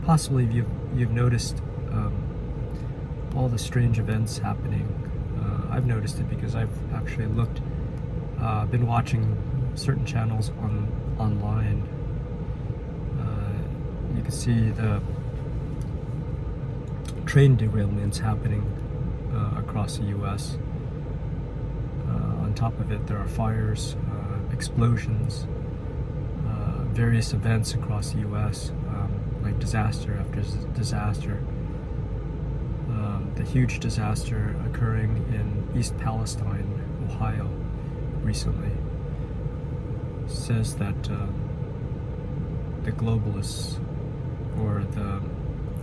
possibly you've noticed all the strange events happening. I've noticed it because I've actually been watching certain channels online. You can see the train derailments happening across the U.S. On top of it, there are fires, explosions, various events across the U.S., like disaster after disaster. The huge disaster occurring in East Palestine, Ohio, recently says that the globalists or the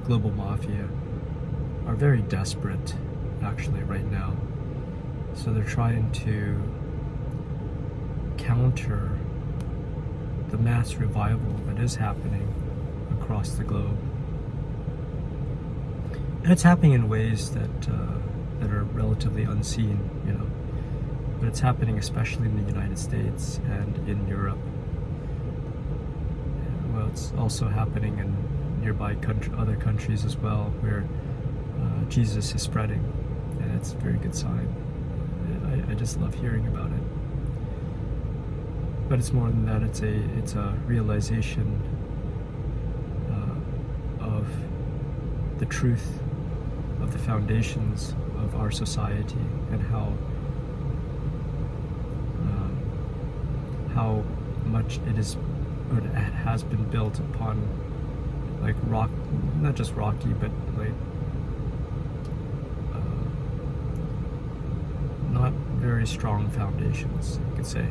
global mafia are very desperate actually right now. So they're trying to counter the mass revival that is happening across the globe. And it's happening in ways that are relatively unseen, but it's happening especially in the United States and in Europe. Well, it's also happening in nearby other countries as well, where Jesus is spreading, and it's a very good sign. I just love hearing about it. But it's more than that. It's a realization of the truth of the foundations of our society and how much it is, or it has been built upon, like not just rocky, but like not very strong foundations, you could say.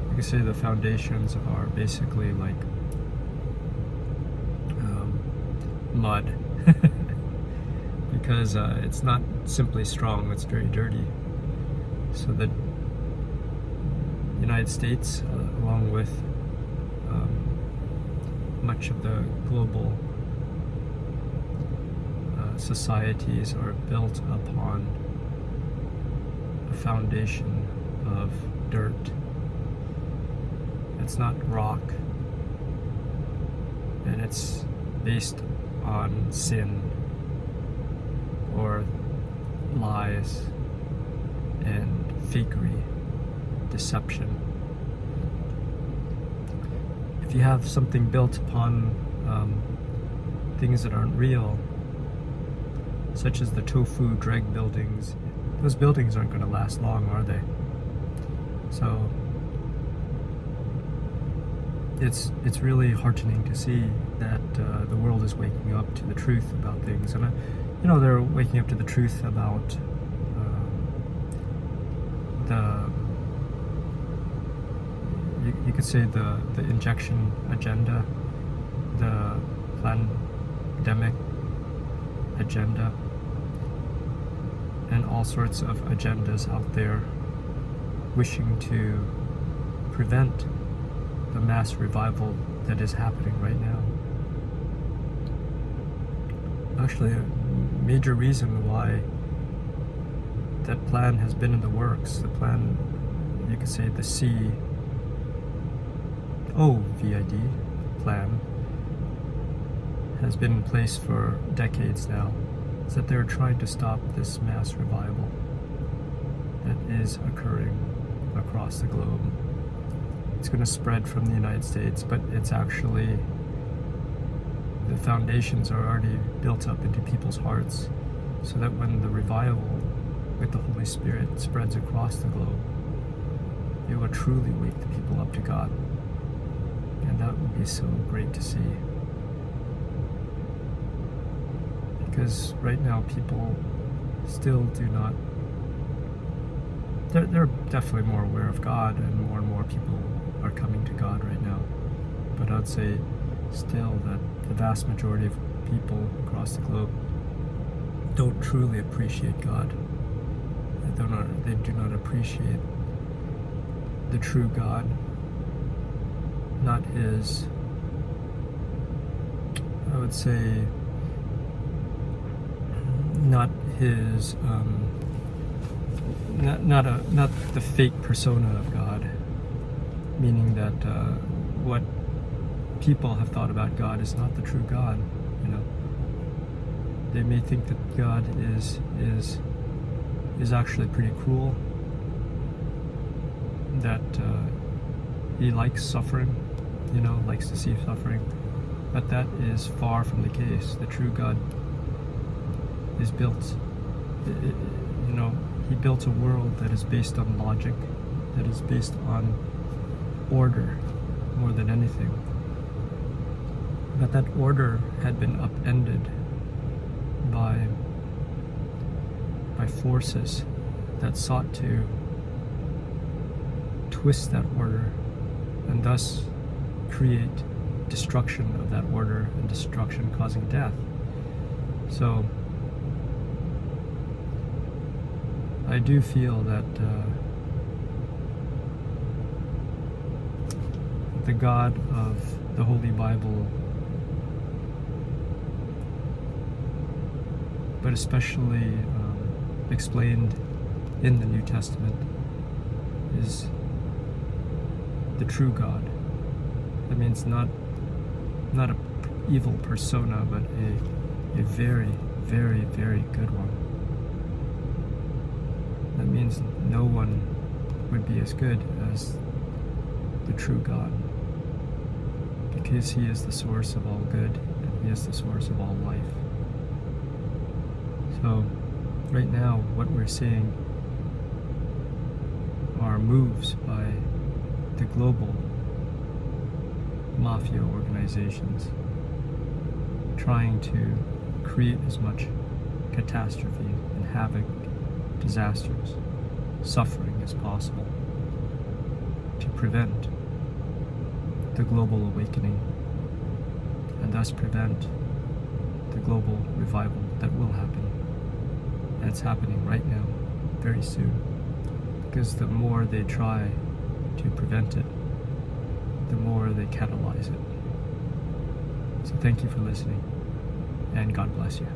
You could say the foundations are basically like mud, because it's not simply strong, it's very dirty. So the United States, along with much of the global societies, are built upon a foundation of dirt. It's not rock, and it's based on sin or lies and fakery, deception. If you have something built upon things that aren't real, such as the tofu dreg buildings, those buildings aren't going to last long, are they? So it's really heartening to see that the world is waking up to the truth about things, and they're waking up to the truth about you could say the injection agenda, the pandemic agenda, and all sorts of agendas out there wishing to prevent the mass revival that is happening right now. Actually, a major reason why that plan has been in the works, the plan, you could say the COVID plan, has been in place for decades now, is that they're trying to stop this mass revival that is occurring across the globe. It's going to spread from the United States, but it's actually, the foundations are already built up into people's hearts, so that when the revival with the Holy Spirit spreads across the globe, it will truly wake the people up to God. And that would be so great to see. Because right now people still do not, they're definitely more aware of God, and more people are coming to God right now. But I'd say still that the vast majority of people across the globe don't truly appreciate God. They do not appreciate the true God, not his, I would say, not his, not the fake persona of God, meaning that what people have thought about God is not the true God. You know, they may think that God is actually pretty cruel, that he likes suffering, you know, likes to see suffering, but that is far from the case. The true God is built, you know, he built a world that is based on logic, that is based on order more than anything. But that order had been upended by forces that sought to twist that order and thus create destruction of that order, and destruction causing death. So I do feel that the God of the Holy Bible, but especially explained in the New Testament, is the true God. That means not a evil persona, but a very, very, very good one. That means no one would be as good as the true God, because he is the source of all good, and he is the source of all life. So right now what we're seeing are moves by the global mafia organizations trying to create as much catastrophe and havoc, disasters, suffering as possible to prevent the global awakening, and thus prevent the global revival that will happen. And it's happening right now, very soon, because the more they try to prevent it, the more they catalyze it. So thank you for listening, and God bless you.